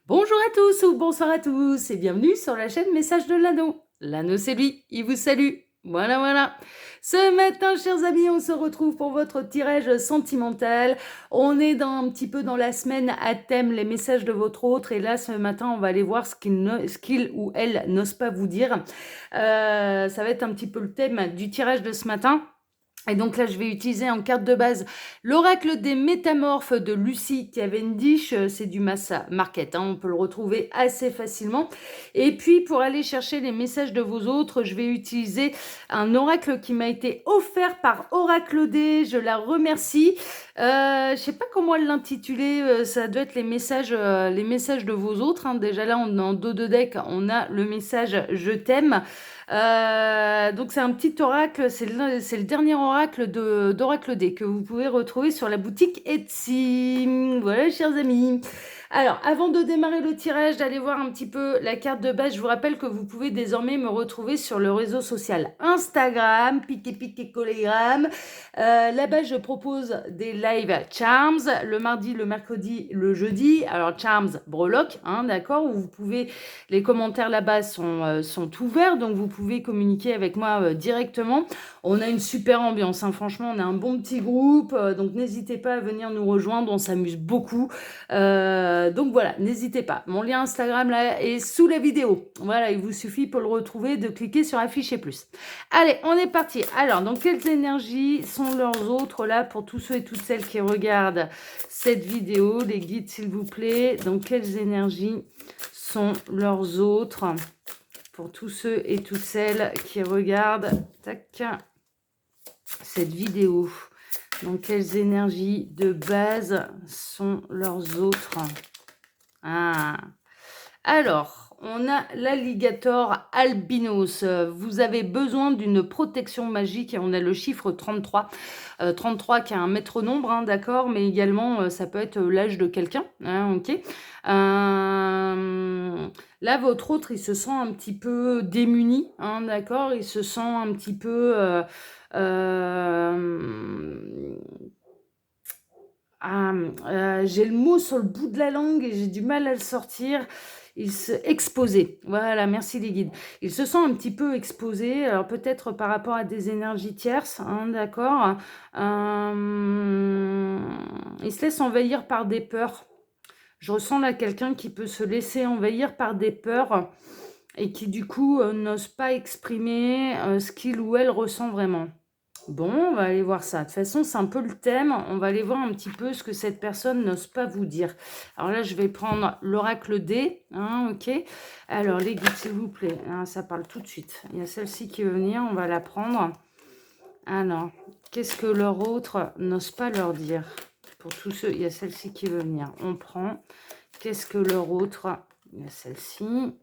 Bonjour à tous ou bonsoir à tous et bienvenue sur la chaîne Message de l'Anneau. L'Anneau c'est lui, il vous salue. Voilà, voilà. Ce matin, chers amis, on se retrouve pour votre tirage sentimental. On est un petit peu dans la semaine à thème les messages de votre autre. Et là, ce matin, on va aller voir ce qu'il ou elle n'ose pas vous dire. Ça va être un petit peu le thème du tirage de ce matin. Et donc là, je vais utiliser en carte de base l'oracle des métamorphes de Lucie Cavendish. C'est du mass market, hein, on peut le retrouver assez facilement. Et puis, pour aller chercher les messages de vos autres, je vais utiliser un oracle qui m'a été offert par Oracle D. Je la remercie. Je sais pas comment l'intituler. Ça doit être les messages de vos autres, hein. Déjà là, on est en dos de deck. On a le message « Je t'aime ». Donc c'est un petit oracle, c'est le dernier oracle d'Oracle D que vous pouvez retrouver sur la boutique Etsy. Voilà, chers amis. Alors, avant de démarrer le tirage, d'aller voir un petit peu la carte de base, je vous rappelle que vous pouvez désormais me retrouver sur le réseau social Instagram, piqué collégramme. Là-bas, je propose des live charms, le mardi, le mercredi, le jeudi. Alors, charms, breloque, hein, d'accord, où vous pouvez, les commentaires là-bas sont ouverts, donc vous pouvez communiquer avec moi directement. On a une super ambiance, hein, franchement, on a un bon petit groupe, donc n'hésitez pas à venir nous rejoindre, on s'amuse beaucoup. Donc voilà, n'hésitez pas. Mon lien Instagram là est sous la vidéo. Voilà, il vous suffit pour le retrouver de cliquer sur afficher plus. Allez, on est parti. Alors, dans quelles énergies sont leurs autres là pour tous ceux et toutes celles qui regardent cette vidéo? Les guides, s'il vous plaît. Dans quelles énergies sont leurs autres pour tous ceux et toutes celles qui regardent cette vidéo? Dans quelles énergies de base sont leurs autres? Alors, on a l'alligator albinos. Vous avez besoin d'une protection magique et on a le chiffre 33. 33 qui a un maître nombre, hein, d'accord, mais également ça peut être l'âge de quelqu'un, hein, ok. Là, votre autre, il se sent un petit peu démuni, hein, d'accord, il se sent un petit peu... j'ai le mot sur le bout de la langue et j'ai du mal à le sortir. Il se exposé. Voilà, merci les guides. Il se sent un petit peu exposé, alors peut-être par rapport à des énergies tierces, hein, d'accord. Il se laisse envahir par des peurs. Je ressens là quelqu'un qui peut se laisser envahir par des peurs et qui du coup n'ose pas exprimer ce qu'il ou elle ressent vraiment. Bon, on va aller voir ça. De toute façon, c'est un peu le thème. On va aller voir un petit peu ce que cette personne n'ose pas vous dire. Alors là, je vais prendre l'oracle D. Hein, ok. Alors, les guides, s'il vous plaît. Hein, ça parle tout de suite. Il y a celle-ci qui veut venir. On va la prendre. Alors, qu'est-ce que leur autre n'ose pas leur dire? Pour tous ceux, il y a celle-ci qui veut venir. On prend. Qu'est-ce que leur autre? Il y a celle-ci.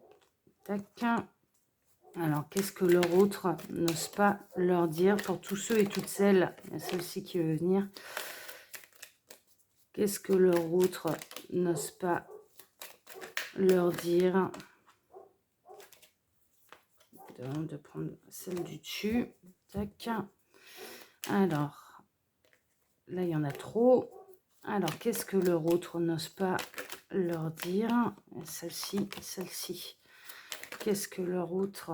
Tac. Alors, qu'est-ce que leur autre n'ose pas leur dire pour tous ceux et toutes celles? Il y a celle-ci qui veut venir. Qu'est-ce que leur autre n'ose pas leur dire? De prendre celle du dessus. Tac. Alors, là, il y en a trop. Alors, qu'est-ce que leur autre n'ose pas leur dire? Celle-ci, celle-ci. Qu'est-ce que leur autre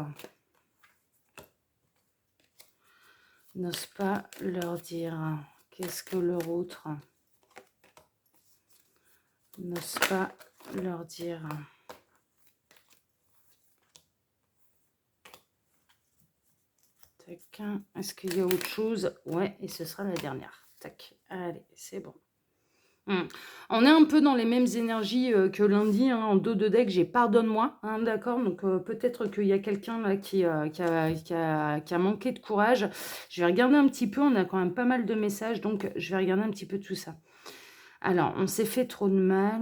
n'ose pas leur dire? Qu'est-ce que leur autre n'ose pas leur dire? Tac. Est-ce qu'il y a autre chose? Ouais, et ce sera la dernière. Tac. Allez, c'est bon. On est un peu dans les mêmes énergies que lundi, hein, en dos de deck, j'ai pardonne-moi, hein, d'accord. Donc peut-être qu'il y a quelqu'un là qui a manqué de courage. Je vais regarder un petit peu, on a quand même pas mal de messages, donc je vais regarder un petit peu tout ça. Alors, on s'est fait trop de mal.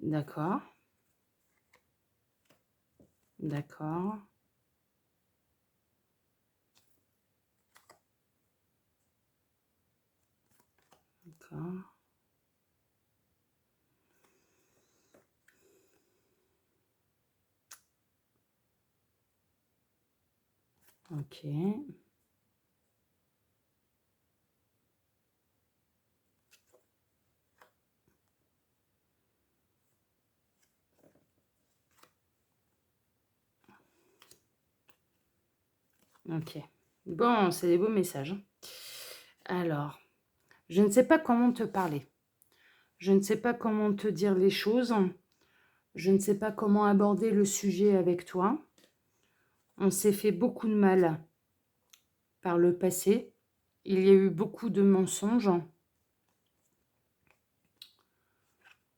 D'accord. D'accord. D'accord. Ok. OK. Bon, c'est des beaux messages, hein. Alors, je ne sais pas comment te parler. Je ne sais pas comment te dire les choses. Je ne sais pas comment aborder le sujet avec toi. On s'est fait beaucoup de mal par le passé. Il y a eu beaucoup de mensonges,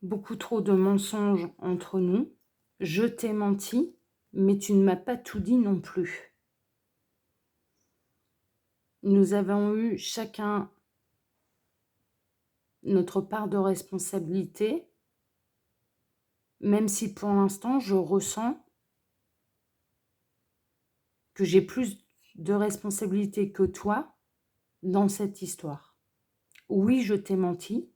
beaucoup trop de mensonges entre nous. Je t'ai menti, mais tu ne m'as pas tout dit non plus. Nous avons eu chacun notre part de responsabilité, même si pour l'instant, je ressens que j'ai plus de responsabilité que toi dans cette histoire. Oui, je t'ai menti,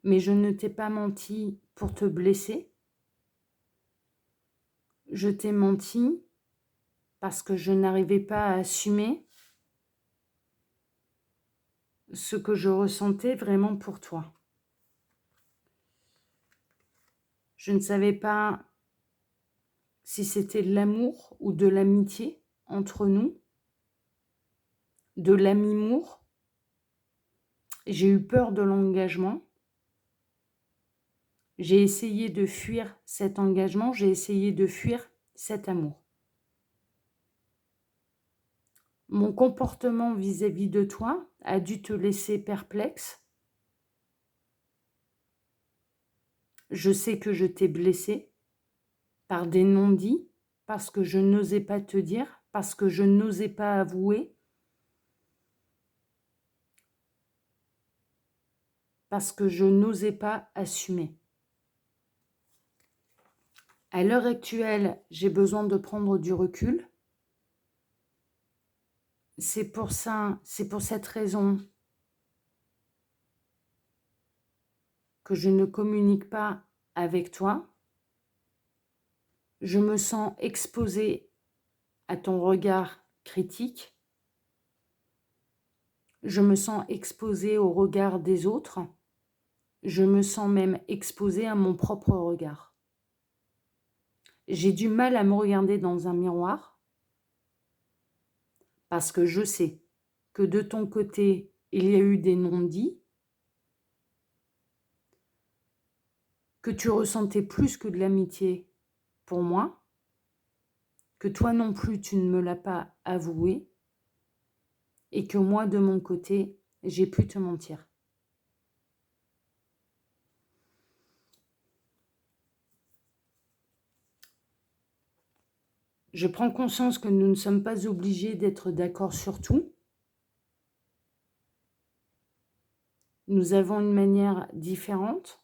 mais je ne t'ai pas menti pour te blesser. Je t'ai menti parce que je n'arrivais pas à assumer ce que je ressentais vraiment pour toi. Je ne savais pas si c'était de l'amour ou de l'amitié entre nous, de l'amimour. J'ai eu peur de l'engagement. J'ai essayé de fuir cet engagement, j'ai essayé de fuir cet amour. Mon comportement vis-à-vis de toi a dû te laisser perplexe. Je sais que je t'ai blessé par des non-dits, parce que je n'osais pas te dire, parce que je n'osais pas avouer, parce que je n'osais pas assumer. À l'heure actuelle, j'ai besoin de prendre du recul. C'est pour cette raison que je ne communique pas avec toi. Je me sens exposée à ton regard critique. Je me sens exposée au regard des autres. Je me sens même exposée à mon propre regard. J'ai du mal à me regarder dans un miroir parce que je sais que de ton côté, il y a eu des non-dits, que tu ressentais plus que de l'amitié pour moi, que toi non plus tu ne me l'as pas avoué et que moi de mon côté, j'ai pu te mentir. Je prends conscience que nous ne sommes pas obligés d'être d'accord sur tout. Nous avons une manière différente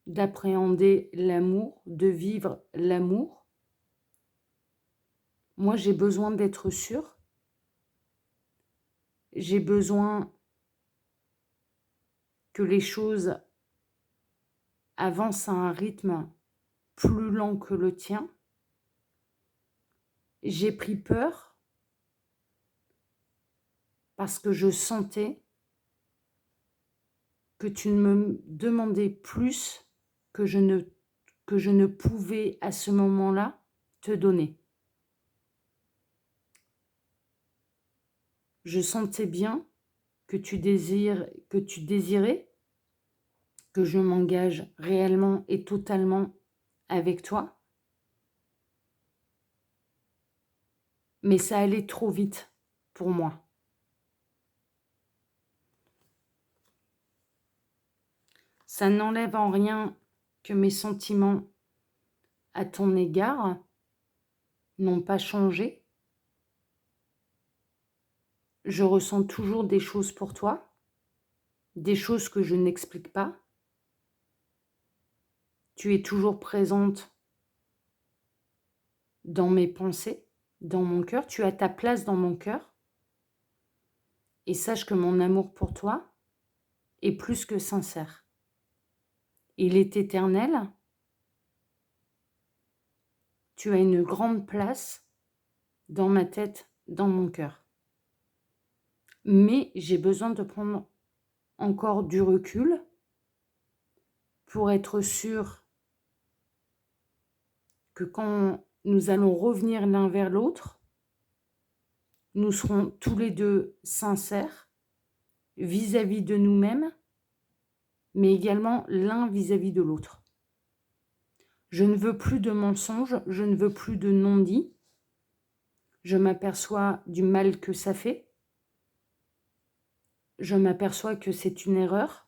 d'appréhender l'amour, de vivre l'amour. Moi, j'ai besoin d'être sûre. J'ai besoin que les choses avancent à un rythme plus lent que le tien. J'ai pris peur parce que je sentais que tu me demandais plus que je ne pouvais à ce moment-là te donner. Je sentais bien que tu désirais que je m'engage réellement et totalement avec toi. Mais ça allait trop vite pour moi. Ça n'enlève en rien que mes sentiments à ton égard n'ont pas changé. Je ressens toujours des choses pour toi, des choses que je n'explique pas. Tu es toujours présente dans mes pensées, dans mon cœur. Tu as ta place dans mon cœur. Et sache que mon amour pour toi est plus que sincère. Il est éternel. Tu as une grande place dans ma tête, dans mon cœur. Mais j'ai besoin de prendre encore du recul pour être sûre que quand nous allons revenir l'un vers l'autre, nous serons tous les deux sincères vis-à-vis de nous-mêmes, mais également l'un vis-à-vis de l'autre. Je ne veux plus de mensonges, je ne veux plus de non-dits. Je m'aperçois du mal que ça fait. Je m'aperçois que c'est une erreur.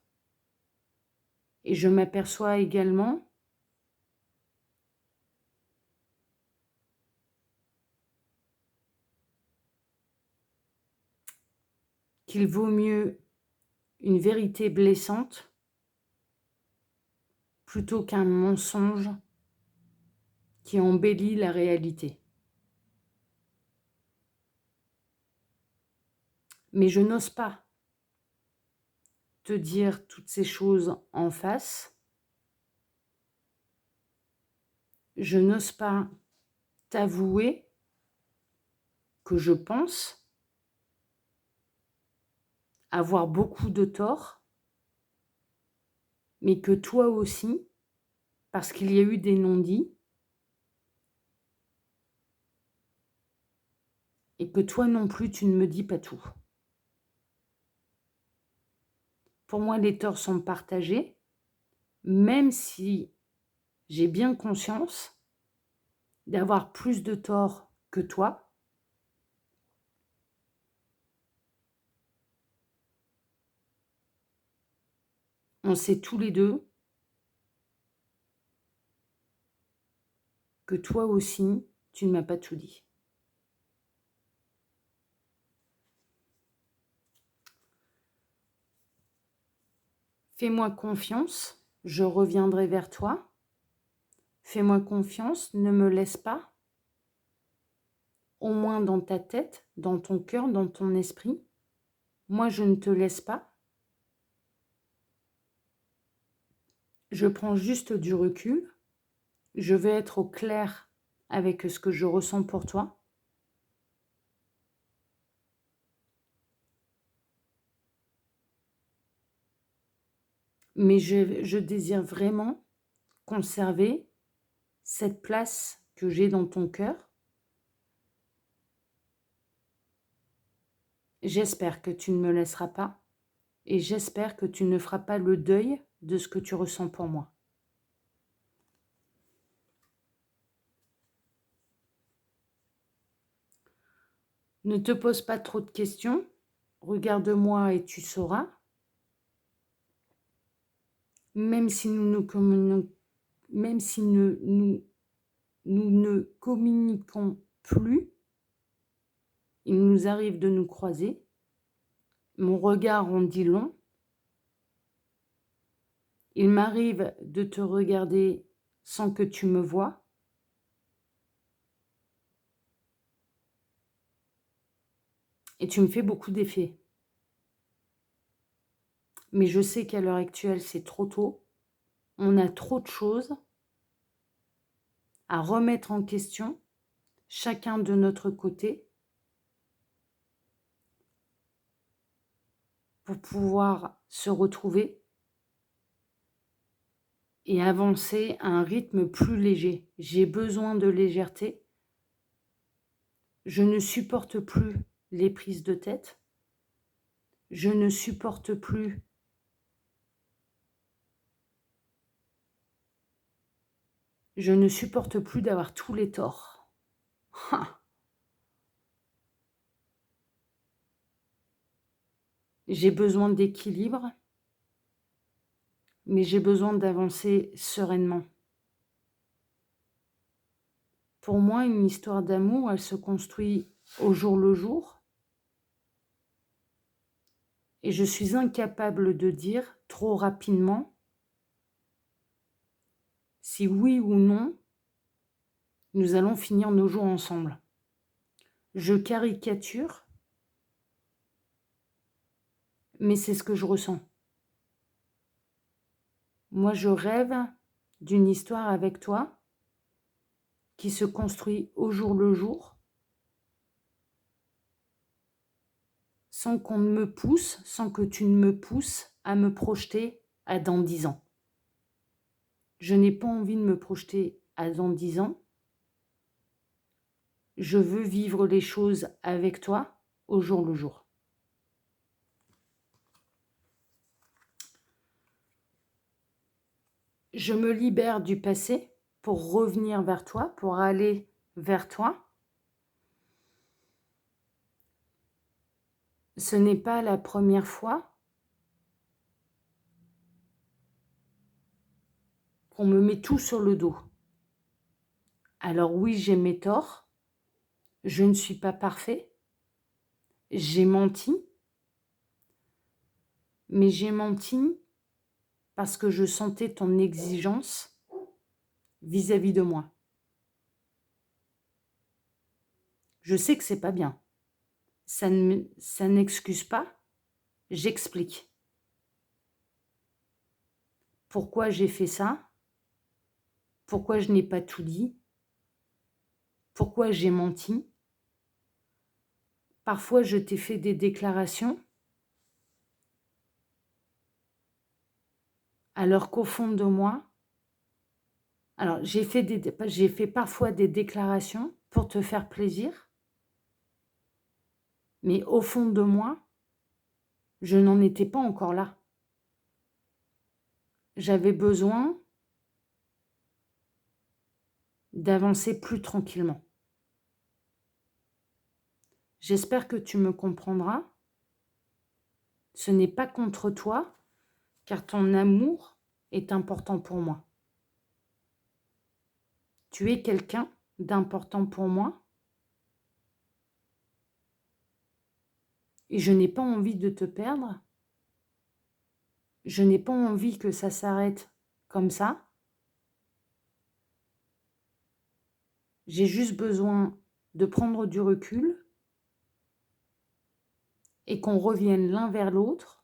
Et je m'aperçois également qu'il vaut mieux une vérité blessante plutôt qu'un mensonge qui embellit la réalité. Mais je n'ose pas te dire toutes ces choses en face. Je n'ose pas t'avouer que je pense avoir beaucoup de tort, mais que toi aussi, parce qu'il y a eu des non-dits, et que toi non plus, tu ne me dis pas tout. Pour moi, les torts sont partagés, même si j'ai bien conscience d'avoir plus de torts que toi. On sait tous les deux que toi aussi, tu ne m'as pas tout dit. Fais-moi confiance, je reviendrai vers toi. Fais-moi confiance, ne me laisse pas, au moins dans ta tête, dans ton cœur, dans ton esprit. Moi, je ne te laisse pas. Je prends juste du recul. Je vais être au clair avec ce que je ressens pour toi. Mais je désire vraiment conserver cette place que j'ai dans ton cœur. J'espère que tu ne me laisseras pas et j'espère que tu ne feras pas le deuil de ce que tu ressens pour moi. Ne te pose pas trop de questions. Regarde-moi et tu sauras. Même si nous ne communiquons plus, il nous arrive de nous croiser. Mon regard en dit long. Il m'arrive de te regarder sans que tu me vois. Et tu me fais beaucoup d'effets. Mais je sais qu'à l'heure actuelle, c'est trop tôt. On a trop de choses à remettre en question, chacun de notre côté, pour pouvoir se retrouver et avancer à un rythme plus léger. J'ai besoin de légèreté. Je ne supporte plus les prises de tête. Je ne supporte plus d'avoir tous les torts. J'ai besoin d'équilibre, mais j'ai besoin d'avancer sereinement. Pour moi, une histoire d'amour, elle se construit au jour le jour. Et je suis incapable de dire trop rapidement si oui ou non, nous allons finir nos jours ensemble. Je caricature, mais c'est ce que je ressens. Moi, je rêve d'une histoire avec toi qui se construit au jour le jour, sans qu'on ne me pousse, sans que tu ne me pousses à me projeter à dans 10 ans. Je n'ai pas envie de me projeter à dans 10 ans. Je veux vivre les choses avec toi. au jour le jour. Je me libère du passé pour revenir vers toi, pour aller vers toi. Ce n'est pas la première fois qu'on me met tout sur le dos. Alors oui, j'ai mes torts, je ne suis pas parfait, j'ai menti, mais j'ai menti parce que je sentais ton exigence vis-à-vis de moi. Je sais que c'est pas bien. Ça n'excuse pas, j'explique. Pourquoi j'ai fait ça? Pourquoi je n'ai pas tout dit? Pourquoi j'ai menti? Parfois, je t'ai fait des déclarations alors qu'au fond de moi, alors j'ai fait parfois des déclarations pour te faire plaisir, mais au fond de moi, je n'en étais pas encore là. J'avais besoin d'avancer plus tranquillement. J'espère que tu me comprendras. Ce n'est pas contre toi, car ton amour est important pour moi. Tu es quelqu'un d'important pour moi et je n'ai pas envie de te perdre. Je n'ai pas envie que ça s'arrête comme ça. J'ai juste besoin de prendre du recul et qu'on revienne l'un vers l'autre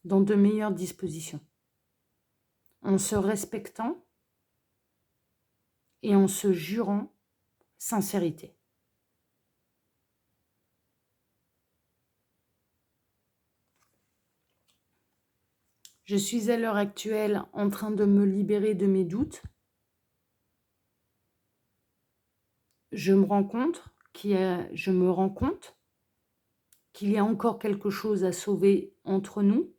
dans de meilleures dispositions, en se respectant et en se jurant sincérité. Je suis à l'heure actuelle en train de me libérer de mes doutes. Je me rends compte qu'il y a encore quelque chose à sauver entre nous,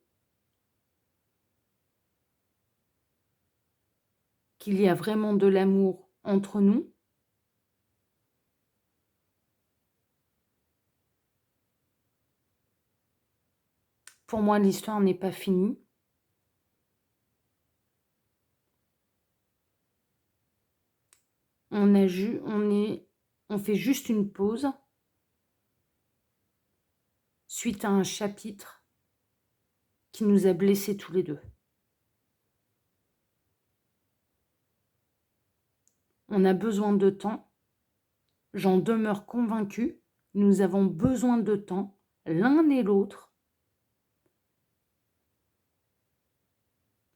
qu'il y a vraiment de l'amour entre nous. Pour moi, l'histoire n'est pas finie. On fait juste une pause suite à un chapitre qui nous a blessés tous les deux. On a besoin de temps. J'en demeure convaincue. Nous avons besoin de temps, l'un et l'autre,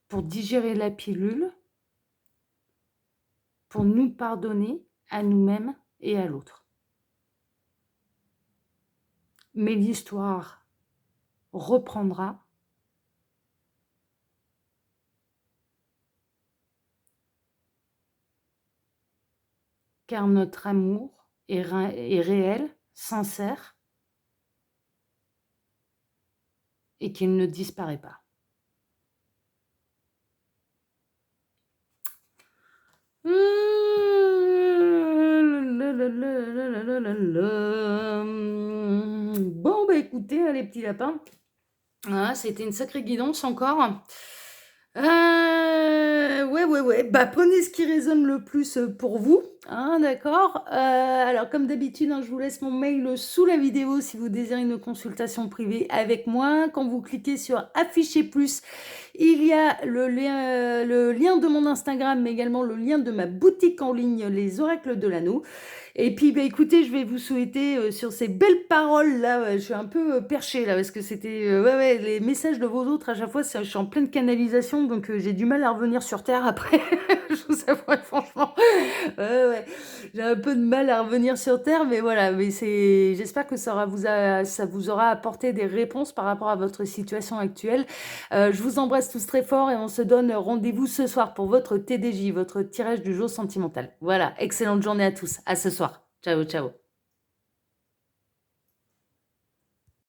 pour digérer la pilule, pour nous pardonner à nous-mêmes et à l'autre. Mais l'histoire reprendra car notre amour est réel, sincère et qu'il ne disparaît pas. Bon, bah écoutez, les petits lapins, ah, c'était une sacrée guidance encore. Ouais. Bah, prenez ce qui résonne le plus pour vous, hein, d'accord. Alors, comme d'habitude, hein, je vous laisse mon mail sous la vidéo si vous désirez une consultation privée avec moi. Quand vous cliquez sur Afficher plus, il y a le lien de mon Instagram, mais également le lien de ma boutique en ligne, Les Oracles de l'Anneau. Et puis, bah, écoutez, je vais vous souhaiter sur ces belles paroles là, je suis un peu perchée là, parce que c'était, les messages de vos autres à chaque fois, je suis en pleine canalisation, donc j'ai du mal à revenir sur Terre après, je vous avoue franchement, ouais, j'ai un peu de mal à revenir sur Terre, mais voilà, mais j'espère que ça vous aura apporté des réponses par rapport à votre situation actuelle. Je vous embrasse tous très fort et on se donne rendez-vous ce soir pour votre TDJ, votre tirage du jour sentimental. Voilà, excellente journée à tous, à ce soir. Ciao, ciao.